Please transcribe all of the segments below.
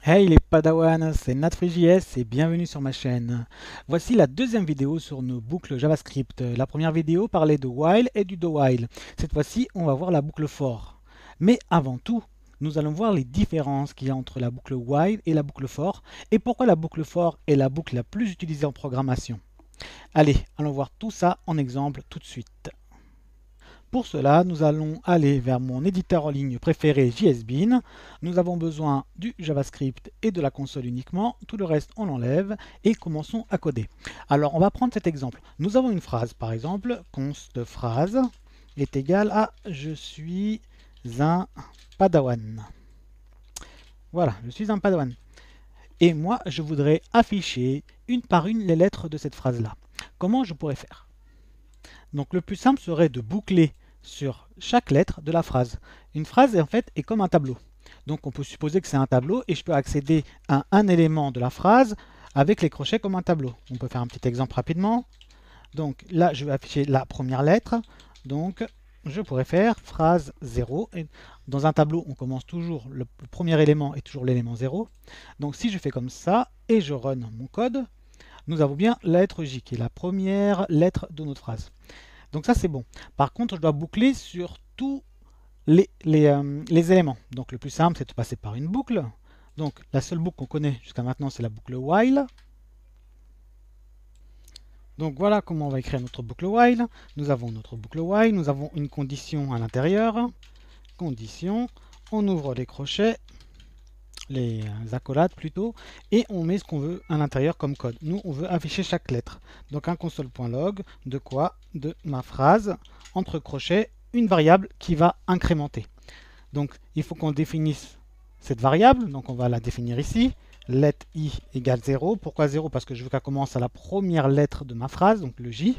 Hey les Padawan, c'est NatFreeJS et bienvenue sur ma chaîne. Voici la deuxième vidéo sur nos boucles JavaScript. La première vidéo parlait de while et du do while. Cette fois-ci, on va voir la boucle for. Mais avant tout, nous allons voir les différences qu'il y a entre la boucle while et la boucle for et pourquoi la boucle for est la boucle la plus utilisée en programmation. Allez, allons voir tout ça en exemple tout de suite. Pour cela, nous allons aller vers mon éditeur en ligne préféré JSBean. Nous avons besoin du JavaScript et de la console uniquement. Tout le reste, on l'enlève et commençons à coder. Alors, on va prendre cet exemple. Nous avons une phrase, par exemple, const phrase est égal à je suis un padawan. Voilà, je suis un padawan. Et moi, je voudrais afficher une par une les lettres de cette phrase-là. Comment je pourrais faire? Donc, le plus simple serait de boucler sur chaque lettre de la phrase. Une phrase en fait est comme un tableau. Donc on peut supposer que c'est un tableau et je peux accéder à un élément de la phrase avec les crochets comme un tableau. On peut faire un petit exemple rapidement. Donc là je vais afficher la première lettre. Donc je pourrais faire phrase 0. Et dans un tableau on commence toujours, le premier élément est toujours l'élément 0. Donc si je fais comme ça et je run mon code, nous avons bien la lettre J qui est la première lettre de notre phrase. Donc ça c'est bon. Par contre, je dois boucler sur tous les éléments. Donc le plus simple, c'est de passer par une boucle. Donc la seule boucle qu'on connaît jusqu'à maintenant, c'est la boucle while. Donc voilà comment on va écrire notre boucle while. Nous avons notre boucle while, nous avons une condition à l'intérieur. Condition, on ouvre les crochets, les accolades plutôt, et on met ce qu'on veut à l'intérieur comme code. Nous, on veut afficher chaque lettre. Donc un console.log, de quoi? De ma phrase, entre crochets, une variable qui va incrémenter. Donc il faut qu'on définisse cette variable, donc on va la définir ici. Let i égale 0. Pourquoi 0? Parce que je veux qu'elle commence à la première lettre de ma phrase, donc le j.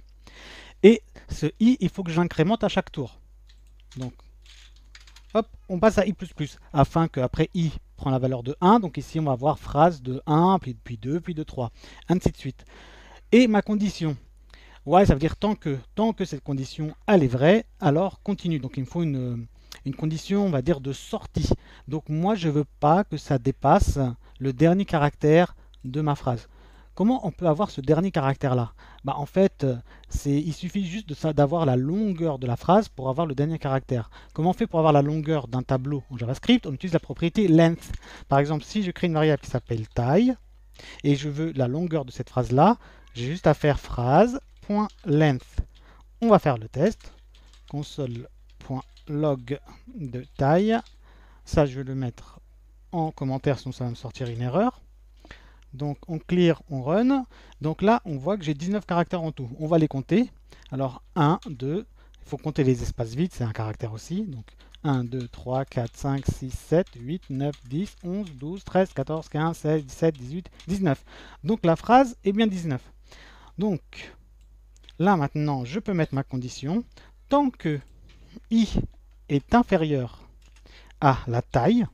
Et ce i, il faut que j'incrémente à chaque tour. Donc hop, on passe à i++, afin qu'après i prend la valeur de 1, donc ici on va avoir phrase de 1, puis 2, puis de 3, ainsi de suite. Et ma condition, ouais, ça veut dire tant que cette condition elle est vraie, alors continue. Donc il me faut une condition, on va dire, de sortie. Donc moi je ne veux pas que ça dépasse le dernier caractère de ma phrase. Comment on peut avoir ce dernier caractère-là? En fait, il suffit juste d'avoir la longueur de la phrase pour avoir le dernier caractère. Comment on fait pour avoir la longueur d'un tableau en JavaScript? On utilise la propriété length. Par exemple, si je crée une variable qui s'appelle taille, et je veux la longueur de cette phrase-là, j'ai juste à faire phrase.length. On va faire le test. Console.log de taille. Ça, je vais le mettre en commentaire, sinon ça va me sortir une erreur. Donc on clear, on run. Donc là, on voit que j'ai 19 caractères en tout. On va les compter. Alors 1, 2, il faut compter les espaces vides, c'est un caractère aussi. Donc 1, 2, 3, 4, 5, 6, 7, 8, 9, 10, 11, 12, 13, 14, 15, 16, 17, 18, 19. Donc la phrase est bien 19. Donc là maintenant, je peux mettre ma condition. Tant que i est inférieur à la taille,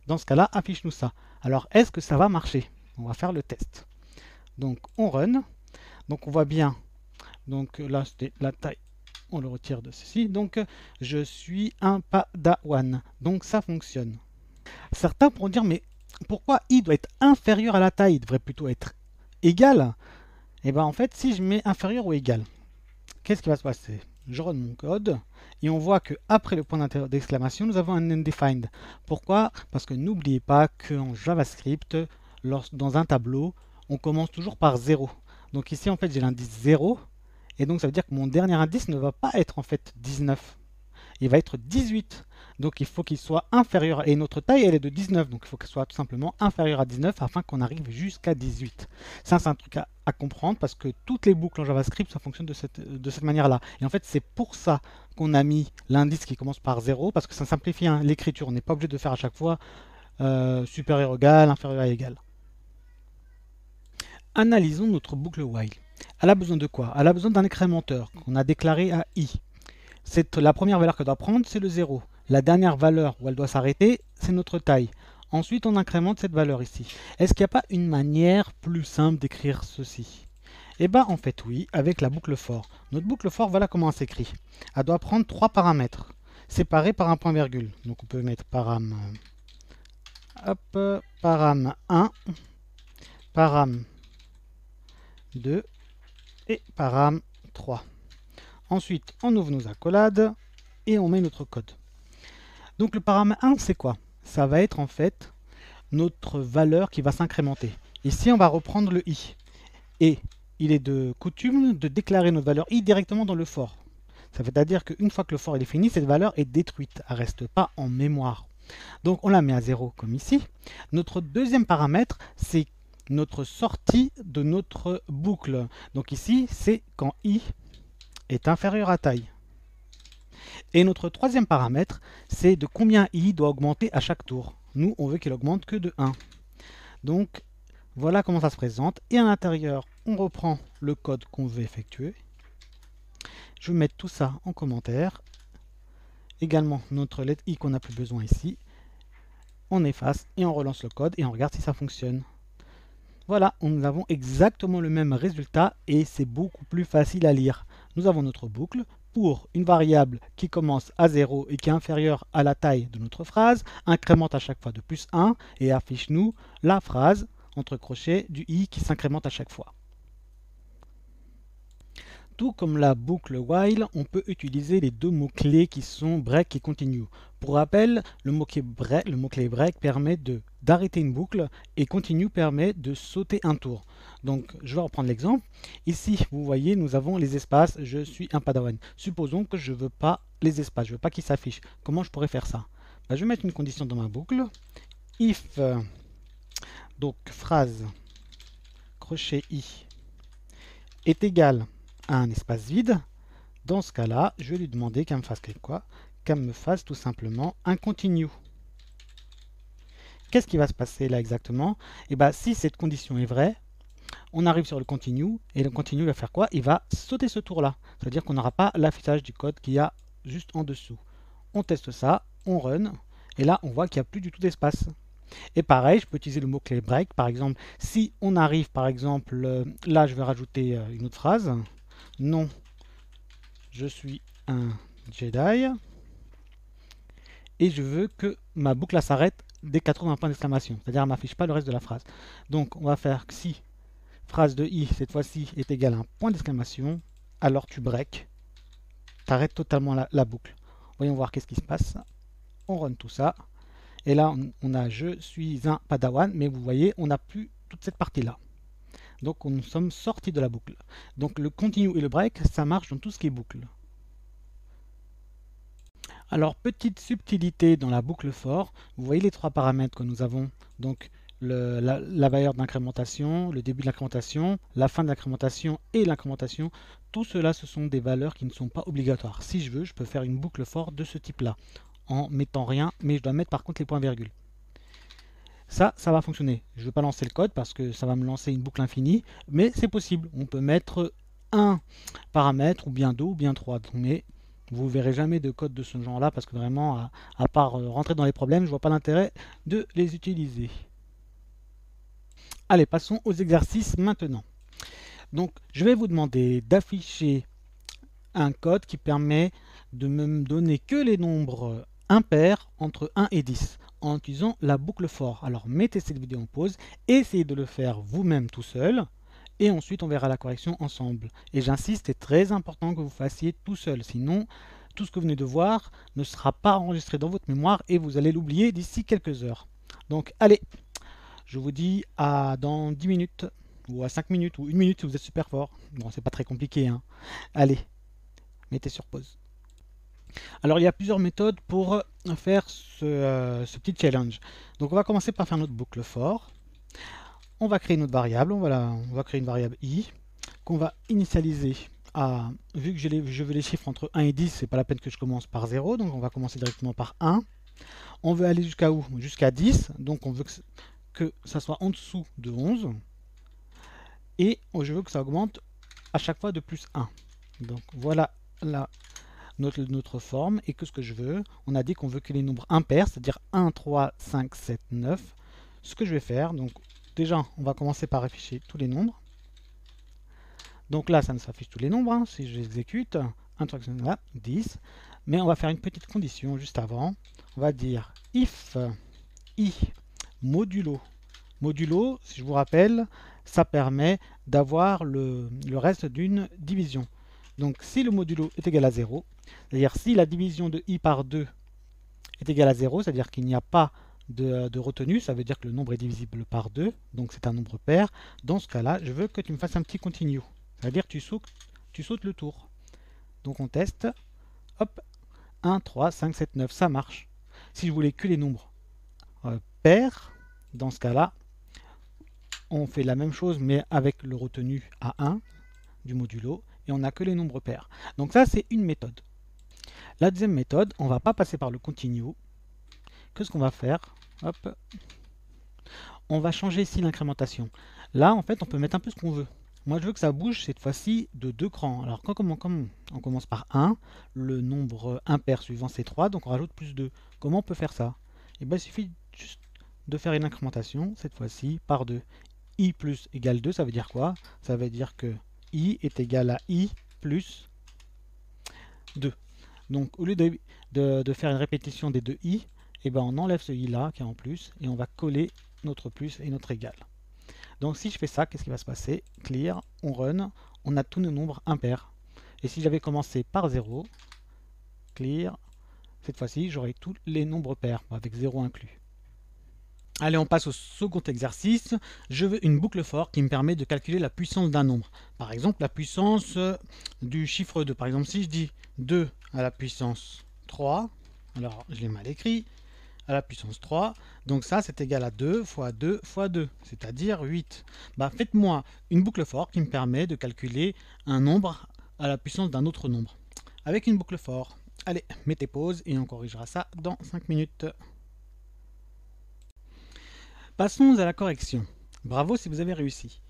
dans ce cas-là, affiche-nous ça. Alors est-ce que ça va marcher? On va faire le test. Donc on run. Donc on voit bien. Donc là c'était la taille. On le retire de ceci. Donc je suis un padawan. Donc ça fonctionne. Certains pourront dire mais pourquoi i doit être inférieur à la taille? Il devrait plutôt être égal. Et bien en fait si je mets inférieur ou égal, qu'est-ce qui va se passer? Je run mon code et on voit qu'après le point d'exclamation, nous avons un undefined. Pourquoi? Parce que n'oubliez pas qu'en JavaScript, dans un tableau, on commence toujours par 0. Donc ici, en fait, j'ai l'indice 0. Et donc, ça veut dire que mon dernier indice ne va pas être en fait 19. Il va être 18. Donc, il faut qu'il soit inférieur. Et notre taille, elle est de 19. Donc, il faut qu'elle soit tout simplement inférieure à 19 afin qu'on arrive jusqu'à 18. Ça, c'est un truc à comprendre parce que toutes les boucles en JavaScript, ça fonctionne de cette manière-là. Et en fait, c'est pour ça qu'on a mis l'indice qui commence par 0 parce que ça simplifie l'écriture. On n'est pas obligé de faire à chaque fois supérieur égal, inférieur à égal. Analysons notre boucle while. Elle a besoin de quoi? Elle a besoin d'un incrémenteur qu'on a déclaré à i. La première valeur qu'elle doit prendre, c'est le 0. La dernière valeur où elle doit s'arrêter, c'est notre taille. Ensuite, on incrémente cette valeur ici. Est-ce qu'il n'y a pas une manière plus simple d'écrire ceci? Eh bien, en fait, oui, avec la boucle for. Notre boucle for, voilà comment elle s'écrit. Elle doit prendre 3 paramètres, séparés par un point-virgule. Donc, on peut mettre param Hop, param 1, param 2 et param 3. Ensuite, on ouvre nos accolades et on met notre code. Donc le param 1, c'est quoi? Ça va être en fait notre valeur qui va s'incrémenter. Ici, on va reprendre le i. Et il est de coutume de déclarer notre valeur i directement dans le for. Ça veut dire qu'une fois que le for est fini, cette valeur est détruite. Elle ne reste pas en mémoire. Donc on la met à 0 comme ici. Notre deuxième paramètre, c'est notre sortie de notre boucle. Donc ici, c'est quand i est inférieur à taille. Et notre troisième paramètre, c'est de combien i doit augmenter à chaque tour. Nous, on veut qu'il augmente que de 1. Donc, voilà comment ça se présente. Et à l'intérieur, on reprend le code qu'on veut effectuer. Je vais mettre tout ça en commentaire. Également, notre lettre i qu'on n'a plus besoin ici. On efface et on relance le code et on regarde si ça fonctionne. Voilà, nous avons exactement le même résultat et c'est beaucoup plus facile à lire. Nous avons notre boucle pour une variable qui commence à 0 et qui est inférieure à la taille de notre phrase, incrémente à chaque fois de plus 1 et affiche-nous la phrase entre crochets du i qui s'incrémente à chaque fois. Tout comme la boucle while, on peut utiliser les deux mots-clés qui sont break et continue. Pour rappel, le mot-clé break permet d'arrêter une boucle et continue permet de sauter un tour. Donc, je vais reprendre l'exemple. Ici, vous voyez, nous avons les espaces. Je suis un padawan. Supposons que je ne veux pas les espaces. Je ne veux pas qu'ils s'affichent. Comment je pourrais faire ça? Je vais mettre une condition dans ma boucle. If, donc phrase, crochet i, est égal à un espace vide, dans ce cas-là, je vais lui demander qu'elle me fasse quoi? Qu'elle me fasse tout simplement un continue. Qu'est-ce qui va se passer là exactement? Et bien, si cette condition est vraie, on arrive sur le continue, et le continue va faire quoi? Il va sauter ce tour-là. C'est-à-dire qu'on n'aura pas l'affichage du code qu'il y a juste en dessous. On teste ça, on run, et là, on voit qu'il n'y a plus du tout d'espace. Et pareil, je peux utiliser le mot-clé break. Par exemple, si on arrive, par exemple, là, je vais rajouter une autre phrase. Non, je suis un Jedi. Et je veux que ma boucle s'arrête dès qu'elle trouve un point d'exclamation. C'est-à-dire qu'elle ne m'affiche pas le reste de la phrase. Donc, on va faire que si phrase de i, cette fois-ci, est égale à un point d'exclamation, alors tu break. Tu arrêtes totalement la boucle. Voyons voir qu'est-ce qui se passe. On run tout ça. Et là, on a je suis un padawan, mais vous voyez, on n'a plus toute cette partie-là. Donc, nous sommes sortis de la boucle. Donc, le continue et le break, ça marche dans tout ce qui est boucle. Alors, petite subtilité dans la boucle for, vous voyez les trois paramètres que nous avons. Donc, la valeur d'incrémentation, le début de l'incrémentation, la fin de l'incrémentation et l'incrémentation. Tout cela, ce sont des valeurs qui ne sont pas obligatoires. Si je veux, je peux faire une boucle for de ce type-là, en mettant rien, mais je dois mettre par contre les points-virgules. Ça va fonctionner. Je ne vais pas lancer le code parce que ça va me lancer une boucle infinie, mais c'est possible. On peut mettre un paramètre, ou bien deux, ou bien trois. Mais vous ne verrez jamais de code de ce genre-là parce que vraiment, à part rentrer dans les problèmes, je ne vois pas l'intérêt de les utiliser. Allez, passons aux exercices maintenant. Donc, je vais vous demander d'afficher un code qui permet de me donner que les nombres impairs entre 1 et 10 en utilisant la boucle for. Alors, mettez cette vidéo en pause, essayez de le faire vous-même tout seul, et ensuite on verra la correction ensemble. Et j'insiste, c'est très important que vous fassiez tout seul, sinon tout ce que vous venez de voir ne sera pas enregistré dans votre mémoire et vous allez l'oublier d'ici quelques heures. Donc allez, je vous dis à dans 10 minutes, ou à 5 minutes, ou 1 minute si vous êtes super fort. Bon, c'est pas très compliqué, hein. Allez, mettez sur pause. Alors il y a plusieurs méthodes pour faire ce petit challenge. Donc on va commencer par faire notre boucle for. On va créer notre variable, on va créer une variable i qu'on va initialiser à, vu que je veux les chiffres entre 1 et 10, c'est pas la peine que je commence par 0, donc on va commencer directement par 1. On veut aller jusqu'à où? Jusqu'à 10, donc on veut que ça soit en dessous de 11. Et je veux que ça augmente à chaque fois de plus 1. Donc voilà notre forme. Et que ce que je veux, on a dit qu'on veut que les nombres impairs, c'est-à-dire 1, 3, 5, 7, 9. Ce que je vais faire, donc déjà, on va commencer par afficher tous les nombres. Donc là, ça ne s'affiche tous les nombres. Hein. Si je l'exécute, 1, 3, 4, là, 10. Mais on va faire une petite condition juste avant. On va dire if i modulo. Modulo, si je vous rappelle, ça permet d'avoir le reste d'une division. Donc si le modulo est égal à 0, c'est-à-dire si la division de i par 2 est égale à 0, c'est-à-dire qu'il n'y a pas de retenue, ça veut dire que le nombre est divisible par 2, donc c'est un nombre pair. Dans ce cas-là, je veux que tu me fasses un petit continue, c'est-à-dire que tu sautes le tour. Donc on teste, hop, 1, 3, 5, 7, 9, ça marche. Si je voulais que les nombres pairs, dans ce cas-là, on fait la même chose mais avec le retenu à 1 du modulo, et on n'a que les nombres pairs. Donc ça, c'est une méthode. La deuxième méthode, on ne va pas passer par le continue. Qu'est-ce qu'on va faire? Hop. On va changer ici l'incrémentation. Là, en fait, on peut mettre un peu ce qu'on veut. Moi, je veux que ça bouge cette fois-ci de 2 crans. Alors, comme on commence par 1, le nombre impair suivant c'est 3, donc on rajoute plus 2. Comment on peut faire ça? Eh bien, il suffit juste de faire une incrémentation, cette fois-ci, par 2. I plus égale 2, ça veut dire quoi? Ça veut dire que I est égal à I plus 2. Donc, au lieu de faire une répétition des deux I, eh ben, on enlève ce I là, qui est en plus, et on va coller notre plus et notre égal. Donc si je fais ça, qu'est-ce qui va se passer? Clear, on run, on a tous nos nombres impairs. Et si j'avais commencé par 0, clear, cette fois-ci, j'aurai tous les nombres pairs, avec 0 inclus. Allez, on passe au second exercice. Je veux une boucle for qui me permet de calculer la puissance d'un nombre. Par exemple, la puissance du chiffre 2. Par exemple, si je dis 2 à la puissance 3, alors je l'ai mal écrit, à la puissance 3, donc ça c'est égal à 2 fois 2 fois 2, c'est-à-dire 8. Bah, faites-moi une boucle for qui me permet de calculer un nombre à la puissance d'un autre nombre. Avec une boucle for. Allez, mettez pause et on corrigera ça dans 5 minutes. Passons à la correction. Bravo si vous avez réussi.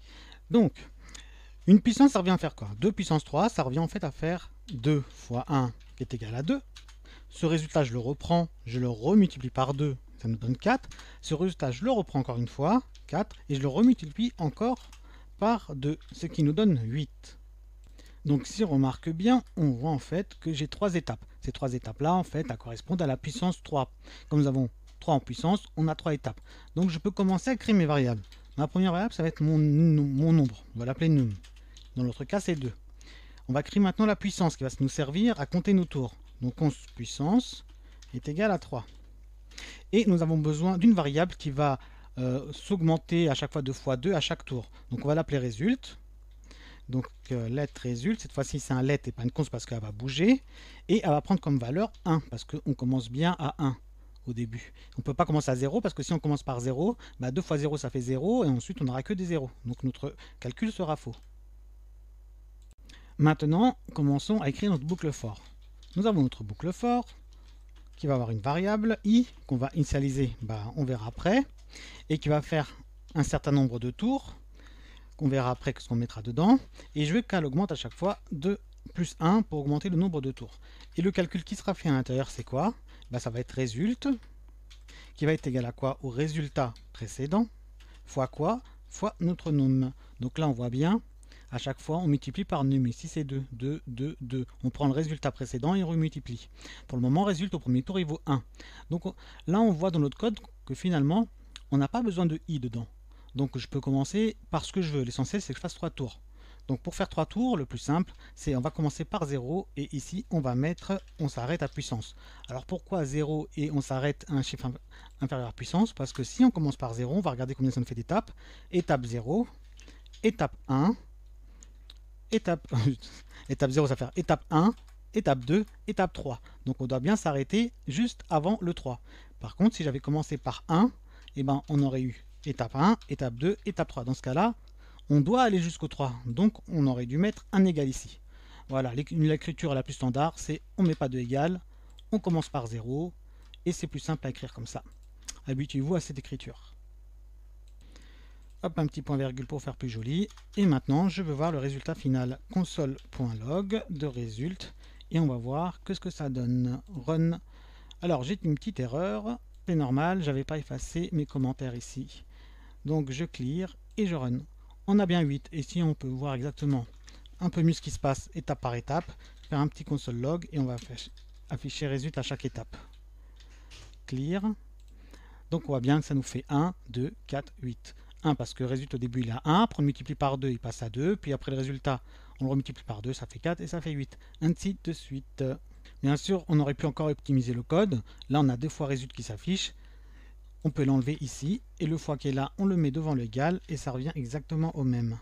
Donc, une puissance, ça revient à faire quoi? 2 puissance 3, ça revient en fait à faire 2 fois 1 qui est égal à 2. Ce résultat, je le reprends, je le remultiplie par 2, ça nous donne 4. Ce résultat, je le reprends encore une fois, 4, et je le remultiplie encore par 2, ce qui nous donne 8. Donc si on remarque bien, on voit en fait que j'ai 3 étapes. Ces 3 étapes-là, en fait, elles correspondent à la puissance 3. Comme nous avons 3 en puissance, on a 3 étapes. Donc je peux commencer à créer mes variables. Ma première variable, ça va être mon nombre. On va l'appeler num. Dans l'autre cas, c'est 2. On va créer maintenant la puissance qui va nous servir à compter nos tours. Donc 11 puissance est égal à 3. Et nous avons besoin d'une variable qui va s'augmenter à chaque fois 2 fois 2 à chaque tour. Donc on va l'appeler résulte. Donc let résulte, cette fois-ci c'est un let et pas une const parce qu'elle va bouger. Et elle va prendre comme valeur 1 parce qu'on commence bien à 1 au début. On ne peut pas commencer à 0 parce que si on commence par 0, bah 2 fois 0 ça fait 0 et ensuite on n'aura que des 0. Donc notre calcul sera faux. Maintenant, commençons à écrire notre boucle for. Nous avons notre boucle for qui va avoir une variable i qu'on va initialiser, on verra après, et qui va faire un certain nombre de tours, qu'on verra après ce qu'on mettra dedans, et je veux qu'elle augmente à chaque fois de plus 1 pour augmenter le nombre de tours. Et le calcul qui sera fait à l'intérieur, c'est quoi? Ça va être résulte, qui va être égal à quoi? Au résultat précédent, fois quoi? Fois notre num. Donc là, on voit bien, à chaque fois, on multiplie par num. Ici, c'est 2, 2, 2, 2. On prend le résultat précédent et on remultiplie. Pour le moment, résultat au premier tour, il vaut 1. Donc là, on voit dans notre code que finalement, on n'a pas besoin de i dedans. Donc je peux commencer par ce que je veux. L'essentiel, c'est que je fasse 3 tours. Donc pour faire 3 tours, le plus simple, c'est on va commencer par 0 et ici, on va mettre, on s'arrête à puissance. Alors pourquoi 0 et on s'arrête à un chiffre inférieur à puissance? Parce que si on commence par 0, on va regarder combien ça nous fait d'étapes. Étape 0, étape 1, étape 0, ça va faire étape 1, étape 2, étape 3. Donc on doit bien s'arrêter juste avant le 3. Par contre, si j'avais commencé par 1, on aurait eu étape 1, étape 2, étape 3. Dans ce cas-là, on doit aller jusqu'au 3. Donc on aurait dû mettre un égal ici. Voilà, l'écriture la plus standard, c'est on ne met pas de égal, on commence par 0, et c'est plus simple à écrire comme ça. Habituez-vous à cette écriture. Hop, un petit point virgule pour faire plus joli. Et maintenant, je veux voir le résultat final. Console.log de résulte. Et on va voir ce que ça donne. Run. Alors, j'ai une petite erreur. C'est normal, j'avais pas effacé mes commentaires ici. Donc, je clear et je run. On a bien 8. Et si on peut voir exactement un peu mieux ce qui se passe étape par étape, faire un petit console log et on va afficher résultat à chaque étape. Clear. Donc on voit bien que ça nous fait 1, 2, 4, 8. 1 parce que le résultat au début il a 1, après on le multiplie par 2, il passe à 2, puis après le résultat on le remultiplie par 2, ça fait 4 et ça fait 8. Ainsi de suite. Bien sûr, on aurait pu encore optimiser le code. Là on a deux fois résultat qui s'affiche. On peut l'enlever ici, et le fois qui est là, on le met devant l'égal, et ça revient exactement au même.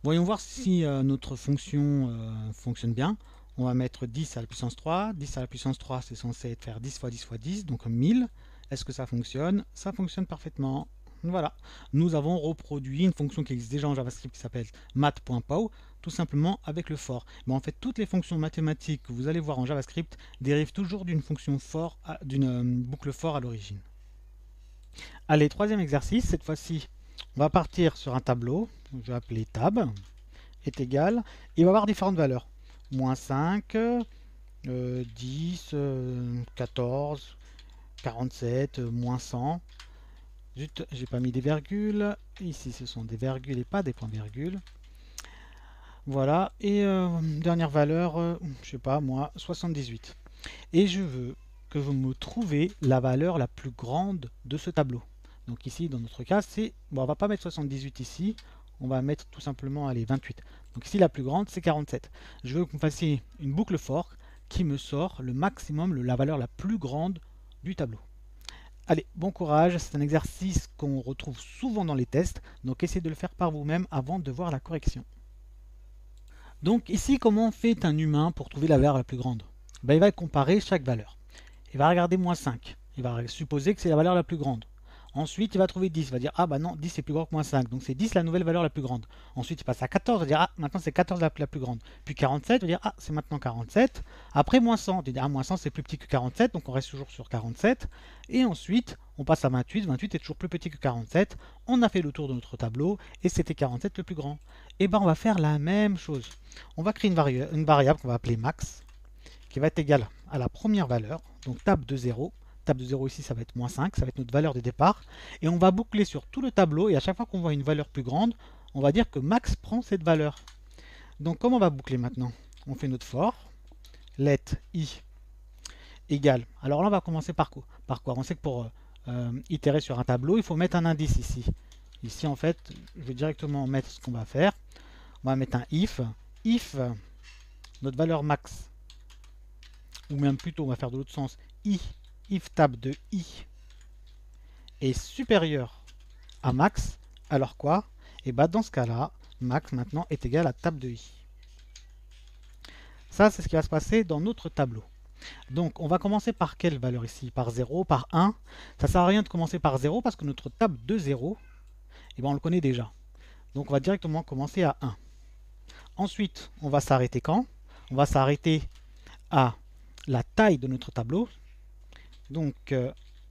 Voyons voir si notre fonction fonctionne bien. On va mettre 10 à la puissance 3. 10 à la puissance 3, c'est censé faire 10 fois 10 fois 10, donc 1000. Est-ce que ça fonctionne? Ça fonctionne parfaitement. Voilà. Nous avons reproduit une fonction qui existe déjà en JavaScript qui s'appelle math.pow, tout simplement avec le for. Mais en fait, toutes les fonctions mathématiques que vous allez voir en JavaScript dérivent toujours d'une fonction for, d'une boucle for à l'origine. Allez, troisième exercice. Cette fois-ci, on va partir sur un tableau. Je vais appeler tab est égal. Il va avoir différentes valeurs. Moins 5, 10, 14, 47, moins 100. Zut, j'ai pas mis des virgules. Ici, ce sont des virgules et pas des points-virgules. Voilà. Et dernière valeur, je sais pas moi, 78. Et je veux que vous me trouviez la valeur la plus grande de ce tableau. Donc ici, dans notre cas, c'est... Bon, on va pas mettre 78 ici. On va mettre tout simplement, allez, 28. Donc ici, la plus grande, c'est 47. Je veux que vous fassiez une boucle for qui me sort le maximum, la valeur la plus grande du tableau. Allez, bon courage, c'est un exercice qu'on retrouve souvent dans les tests, donc essayez de le faire par vous-même avant de voir la correction. Donc ici, comment on fait un humain pour trouver la valeur la plus grande? Ben, il va comparer chaque valeur. Il va regarder moins 5, il va supposer que c'est la valeur la plus grande. Ensuite, il va trouver 10, il va dire, ah bah non, 10 c'est plus grand que moins 5, donc c'est 10 la nouvelle valeur la plus grande. Ensuite, il passe à 14, il va dire, ah maintenant c'est 14 la plus grande. Puis 47, il va dire, ah c'est maintenant 47. Après moins 100, il va dire, ah moins 100 c'est plus petit que 47, donc on reste toujours sur 47. Et ensuite, on passe à 28, 28 est toujours plus petit que 47. On a fait le tour de notre tableau, et c'était 47 le plus grand. Et ben on va faire la même chose. On va créer une variable qu'on va appeler max, qui va être égale à la première valeur, donc tab de 0. Tab de 0 ici, ça va être moins 5, ça va être notre valeur de départ. Et on va boucler sur tout le tableau, et à chaque fois qu'on voit une valeur plus grande, on va dire que max prend cette valeur. Donc comment on va boucler maintenant? On fait notre for, let i égale. Alors là, on va commencer par quoi? On sait que pour itérer sur un tableau, il faut mettre un indice ici. Ici, en fait, je vais directement mettre ce qu'on va faire. On va mettre un if. If notre valeur max, ou même plutôt, on va faire de l'autre sens, if tab de i est supérieur à max, alors quoi? Et bah dans ce cas-là, max maintenant est égal à tab de i. Ça, c'est ce qui va se passer dans notre tableau. Donc, on va commencer par quelle valeur ici? Par 0, par 1. Ça ne sert à rien de commencer par 0 parce que notre tab de 0, eh ben, on le connaît déjà. Donc, on va directement commencer à 1. Ensuite, on va s'arrêter quand? On va s'arrêter à la taille de notre tableau. Donc,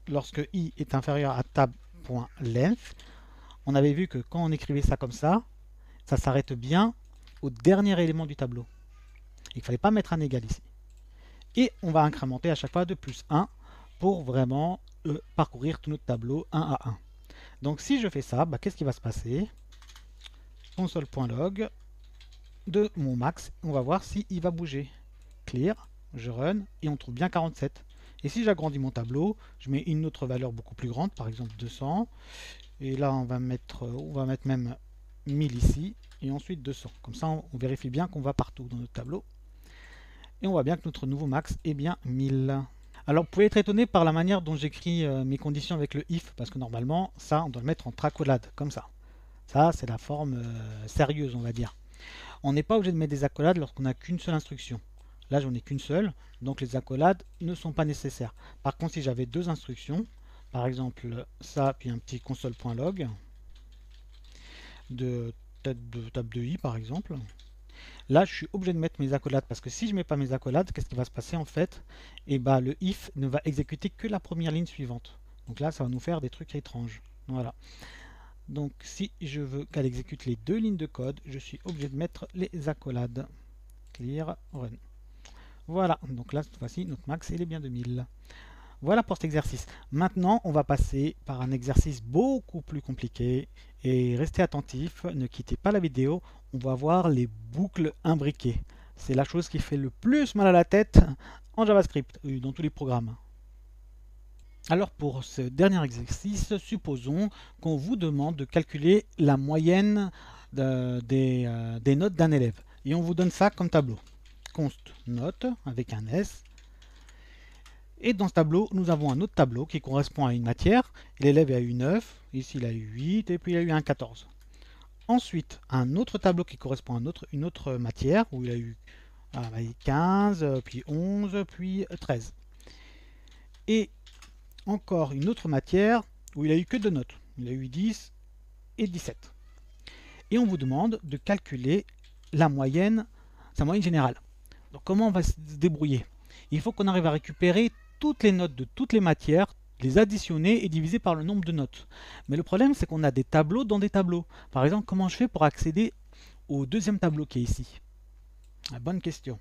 lorsque i est inférieur à tab.length, on avait vu que quand on écrivait ça comme ça s'arrête bien au dernier élément du tableau. Il ne fallait pas mettre un égal ici. Et on va incrémenter à chaque fois de plus 1 pour vraiment parcourir tout notre tableau 1 à 1. Donc si je fais ça, bah, qu'est-ce qui va se passer? Console.log de mon max, on va voir s'il va bouger. Clear, je run et on trouve bien 47. Et si j'agrandis mon tableau, je mets une autre valeur beaucoup plus grande, par exemple 200. Et là, on va mettre même 1000 ici, et ensuite 200. Comme ça, on vérifie bien qu'on va partout dans notre tableau. Et on voit bien que notre nouveau max est bien 1000. Alors, vous pouvez être étonné par la manière dont j'écris mes conditions avec le if, parce que normalement, ça, on doit le mettre en accolade, comme ça. Ça, c'est la forme sérieuse, on va dire. On n'est pas obligé de mettre des accolades lorsqu'on n'a qu'une seule instruction. Là, j'en ai qu'une seule, donc les accolades ne sont pas nécessaires. Par contre, si j'avais deux instructions, par exemple ça, puis un petit console.log de table de i, par exemple, là, je suis obligé de mettre mes accolades, parce que si je ne mets pas mes accolades, qu'est-ce qui va se passer en fait? Et bah, le if ne va exécuter que la première ligne suivante. Donc là, ça va nous faire des trucs étranges. Voilà. Donc, si je veux qu'elle exécute les deux lignes de code, je suis obligé de mettre les accolades. Clear, run. Voilà, donc là, cette fois-ci, notre max, il est bien de 1000. Voilà pour cet exercice. Maintenant, on va passer par un exercice beaucoup plus compliqué. Et restez attentifs, ne quittez pas la vidéo. On va voir les boucles imbriquées. C'est la chose qui fait le plus mal à la tête en JavaScript, dans tous les programmes. Alors pour ce dernier exercice, supposons qu'on vous demande de calculer la moyenne des notes d'un élève. Et on vous donne ça comme tableau. Const note avec un S. Et dans ce tableau, nous avons un autre tableau qui correspond à une matière. L'élève a eu 9, ici il a eu 8, et puis il a eu un 14. Ensuite, un autre tableau qui correspond à une autre matière, où il a eu 15, puis 11, puis 13. Et encore une autre matière où il a eu que 2 notes. Il a eu 10 et 17. Et on vous demande de calculer la moyenne, sa moyenne générale. Donc comment on va se débrouiller? Il faut qu'on arrive à récupérer toutes les notes de toutes les matières, les additionner et diviser par le nombre de notes. Mais le problème, c'est qu'on a des tableaux dans des tableaux. Par exemple, comment je fais pour accéder au deuxième tableau qui est ici? Bonne question.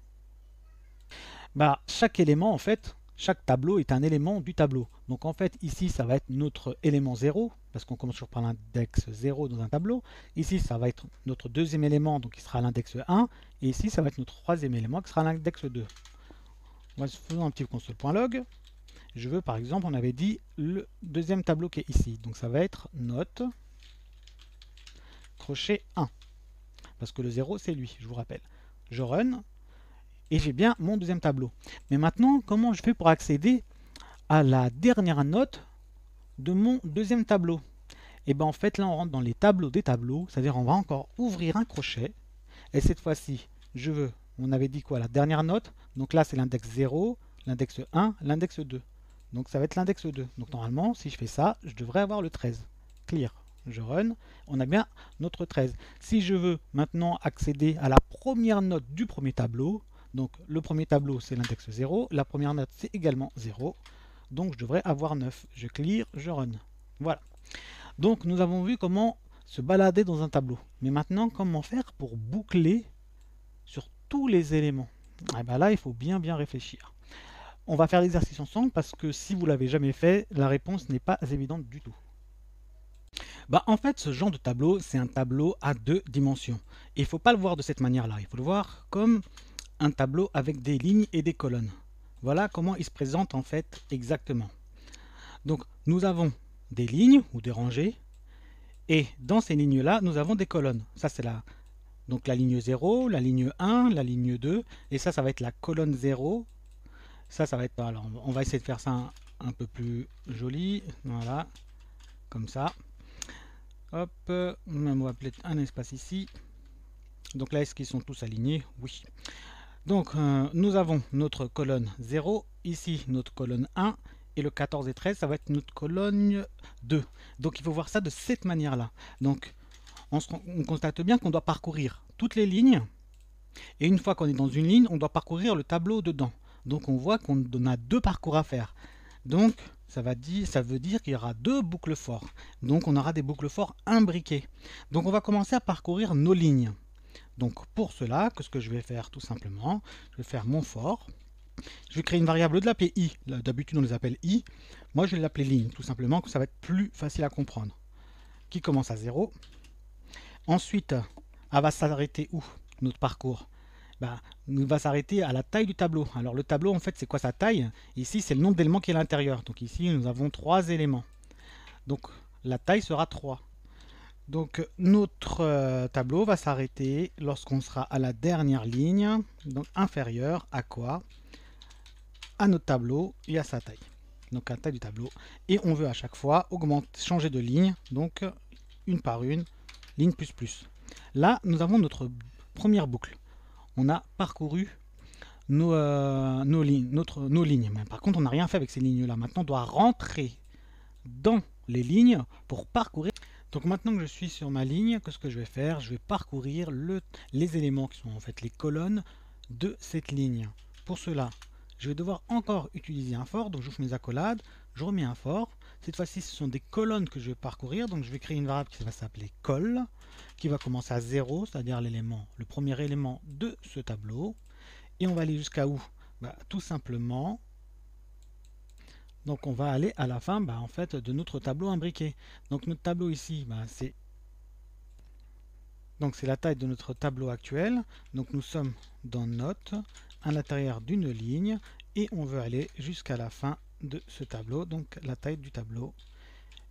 Chaque élément, en fait, chaque tableau est un élément du tableau. Donc en fait, ici, ça va être notre élément 0, parce qu'on commence toujours par l'index 0 dans un tableau. Ici, ça va être notre deuxième élément, donc qui sera l'index 1. Et ici, ça va être notre troisième élément, qui sera l'index 2. Faisons un petit console.log. Je veux, par exemple, on avait dit le deuxième tableau qui est ici. Donc ça va être note, crochet 1. Parce que le 0, c'est lui, je vous rappelle. Je run. Et j'ai bien mon deuxième tableau. Mais maintenant, comment je fais pour accéder à la dernière note de mon deuxième tableau? Et bien en fait, là, on rentre dans les tableaux des tableaux, c'est-à-dire on va encore ouvrir un crochet. Et cette fois-ci, je veux, on avait dit quoi, la dernière note. Donc là, c'est l'index 0, l'index 1, l'index 2. Donc ça va être l'index 2. Donc normalement, si je fais ça, je devrais avoir le 13. Clear. Je run, on a bien notre 13. Si je veux maintenant accéder à la première note du premier tableau, donc le premier tableau c'est l'index 0, la première note c'est également 0, donc je devrais avoir 9. Je clear, je run. Voilà. Donc nous avons vu comment se balader dans un tableau. Mais maintenant, comment faire pour boucler sur tous les éléments? Et bien là, il faut bien réfléchir. On va faire l'exercice ensemble parce que si vous ne l'avez jamais fait, la réponse n'est pas évidente du tout. En fait, ce genre de tableau, c'est un tableau à 2 dimensions. Et il ne faut pas le voir de cette manière-là. Il faut le voir comme un tableau avec des lignes et des colonnes. Voilà comment il se présente en fait exactement. Donc nous avons des lignes ou des rangées. Et dans ces lignes-là, nous avons des colonnes. Ça, c'est donc la ligne 0, la ligne 1, la ligne 2. Et ça va être la colonne 0. Ça va être... Alors, on va essayer de faire ça un peu plus joli. Voilà. Comme ça. Hop. On va appeler un espace ici. Donc là, est-ce qu'ils sont tous alignés? Oui. Donc, nous avons notre colonne 0. Ici, notre colonne 1. Et le 14 et 13, ça va être notre colonne 2. Donc il faut voir ça de cette manière-là. Donc on constate bien qu'on doit parcourir toutes les lignes. Et une fois qu'on est dans une ligne, on doit parcourir le tableau dedans. Donc on voit qu'on a 2 parcours à faire. Donc ça veut dire qu'il y aura 2 boucles forts. Donc on aura des boucles forts imbriquées. Donc on va commencer à parcourir nos lignes. Donc pour cela, ce que je vais faire tout simplement, je vais faire mon for. Je vais créer une variable de l'appeler i. D'habitude, on les appelle i. Moi, je vais l'appeler ligne, tout simplement, que ça va être plus facile à comprendre. Qui commence à 0. Ensuite, elle va s'arrêter où? Notre parcours. Il va s'arrêter à la taille du tableau. Alors, le tableau, en fait, c'est quoi sa taille? Ici, c'est le nombre d'éléments qui est à l'intérieur. Donc, ici, nous avons 3 éléments. Donc, la taille sera 3. Donc, notre tableau va s'arrêter lorsqu'on sera à la dernière ligne, donc inférieure à quoi? À notre tableau et à sa taille. Donc à la taille du tableau. Et on veut à chaque fois changer de ligne. Donc une par une, ligne plus plus. Là, nous avons notre première boucle. On a parcouru nos lignes. Mais par contre, on n'a rien fait avec ces lignes-là. Maintenant, on doit rentrer dans les lignes pour parcourir. Donc maintenant que je suis sur ma ligne, ce que je vais faire? Je vais parcourir les éléments qui sont en fait les colonnes de cette ligne. Pour cela, je vais devoir encore utiliser un for, donc j'ouvre mes accolades, je remets un for. Cette fois-ci, ce sont des colonnes que je vais parcourir, donc je vais créer une variable qui va s'appeler col, qui va commencer à 0, c'est-à-dire le premier élément de ce tableau. Et on va aller jusqu'à où? Tout simplement, donc on va aller à la fin en fait, de notre tableau imbriqué. Donc notre tableau ici, c'est la taille de notre tableau actuel. Donc nous sommes dans note, à l'intérieur d'une ligne, et on veut aller jusqu'à la fin de ce tableau, donc la taille du tableau.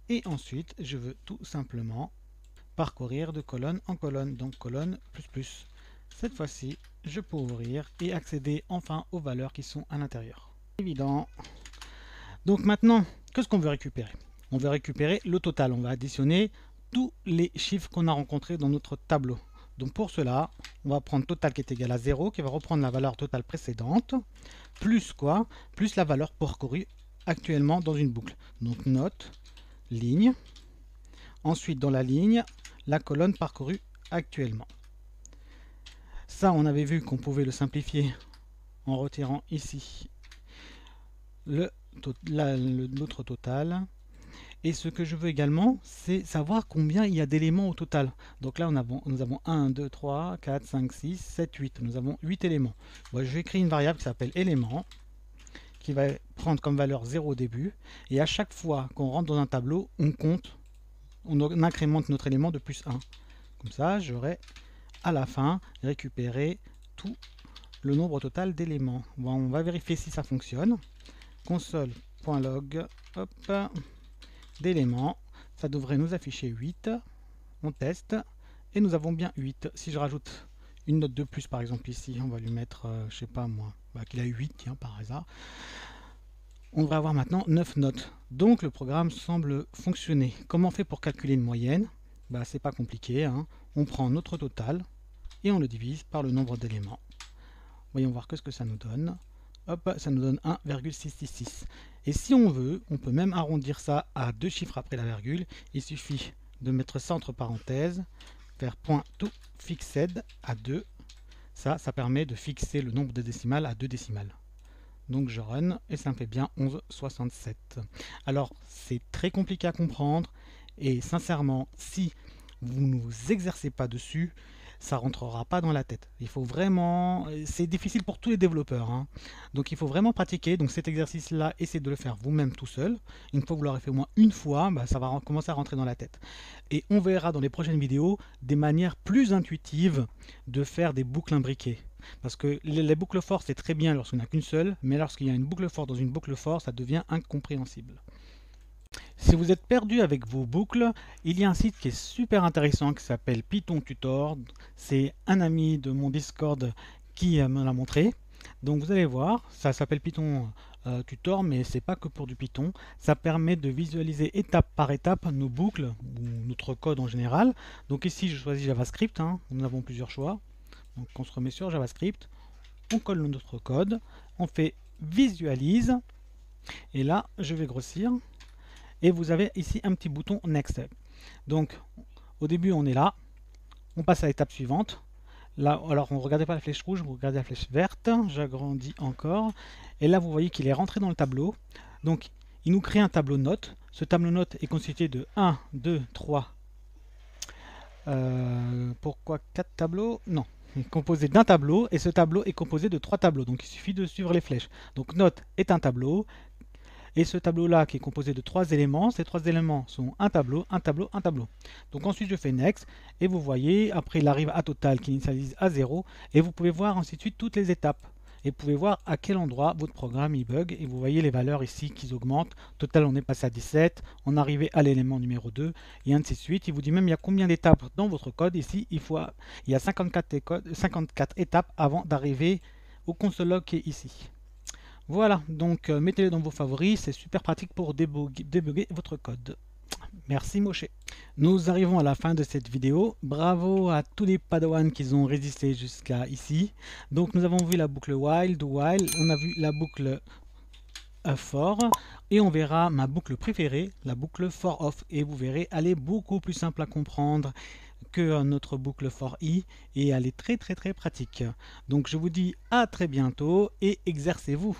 Et ensuite, je veux tout simplement parcourir de colonne en colonne, donc colonne plus plus. Cette fois-ci, je peux ouvrir et accéder enfin aux valeurs qui sont à l'intérieur. Évident. Donc maintenant, qu'est-ce qu'on veut récupérer? On veut récupérer le total. On va additionner tous les chiffres qu'on a rencontrés dans notre tableau. Donc pour cela, on va prendre total qui est égal à 0, qui va reprendre la valeur totale précédente, plus quoi? Plus la valeur parcourue actuellement dans une boucle. Donc note, ligne. Ensuite, dans la ligne, la colonne parcourue actuellement. Ça, on avait vu qu'on pouvait le simplifier en retirant ici l'autre total. Et ce que je veux également, c'est savoir combien il y a d'éléments au total. Donc là, nous avons 1, 2, 3, 4, 5, 6, 7, 8. Nous avons 8 éléments. Bon, je vais créer une variable qui s'appelle élément, qui va prendre comme valeur 0 au début. Et à chaque fois qu'on rentre dans un tableau, on compte, on incrémente notre élément de plus 1. Comme ça, j'aurai à la fin récupéré tout le nombre total d'éléments. Bon, on va vérifier si ça fonctionne. Console.log, hop, d'éléments, ça devrait nous afficher 8. On teste et nous avons bien 8. Si je rajoute une note de plus, par exemple ici, on va lui mettre, je sais pas moi, qu'il a eu 8, tiens, par hasard. On devrait avoir maintenant 9 notes. Donc le programme semble fonctionner. Comment on fait pour calculer une moyenne? C'est pas compliqué, hein. On prend notre total et on le divise par le nombre d'éléments. Voyons voir ce que ça nous donne. Hop, ça nous donne 1,666. Et si on veut, on peut même arrondir ça à 2 chiffres après la virgule. Il suffit de mettre ça entre parenthèses, faire .toFixed à 2. Ça permet de fixer le nombre de décimales à 2 décimales. Donc je run et ça me fait bien 11,67. Alors c'est très compliqué à comprendre et sincèrement, si vous ne vous exercez pas dessus, ça rentrera pas dans la tête. Il faut vraiment, c'est difficile pour tous les développeurs, hein. Donc il faut vraiment pratiquer. Donc cet exercice-là, essayez de le faire vous-même tout seul. Une fois que vous l'aurez fait au moins une fois, ça va commencer à rentrer dans la tête. Et on verra dans les prochaines vidéos des manières plus intuitives de faire des boucles imbriquées. Parce que les boucles for c'est très bien lorsqu'on n'a qu'une seule, mais lorsqu'il y a une boucle for dans une boucle for, ça devient incompréhensible. Si vous êtes perdu avec vos boucles, il y a un site qui est super intéressant qui s'appelle Python Tutor. C'est un ami de mon Discord qui me l'a montré. Donc vous allez voir, ça s'appelle Python Tutor, mais c'est pas que pour du Python. Ça permet de visualiser étape par étape nos boucles, ou notre code en général. Donc ici je choisis JavaScript, hein. Nous avons plusieurs choix. Donc on se remet sur JavaScript, on colle notre code, on fait visualise, et là je vais grossir. Et vous avez ici un petit bouton Next. Donc, au début, on est là. On passe à l'étape suivante. Là, alors, on ne regardait pas la flèche rouge, vous regardez la flèche verte. J'agrandis encore. Et là, vous voyez qu'il est rentré dans le tableau. Donc, il nous crée un tableau note. Ce tableau note est constitué de 1, 2, 3. Pourquoi 4 tableaux? Non. Il est composé d'un tableau. Et ce tableau est composé de 3 tableaux. Donc, il suffit de suivre les flèches. Donc, note est un tableau. Et ce tableau-là qui est composé de 3 éléments, ces 3 éléments sont un tableau, un tableau, un tableau. Donc ensuite je fais Next, et vous voyez, après il arrive à total qui initialise à 0, et vous pouvez voir ainsi de suite toutes les étapes. Et vous pouvez voir à quel endroit votre programme il bug, et vous voyez les valeurs ici qui augmentent. Total on est passé à 17, on est arrivé à l'élément numéro 2, et ainsi de suite. Il vous dit même il y a combien d'étapes dans votre code. Ici il y a 54 étapes avant d'arriver au console log qui est ici. Voilà, donc mettez-les dans vos favoris, c'est super pratique pour débugger votre code. Merci Moshe. Nous arrivons à la fin de cette vidéo. Bravo à tous les padawans qui ont résisté jusqu'à ici. Donc nous avons vu la boucle while, on a vu la boucle for, et on verra ma boucle préférée, la boucle for off. Et vous verrez, elle est beaucoup plus simple à comprendre que notre boucle for i, et elle est très pratique. Donc je vous dis à très bientôt et exercez-vous.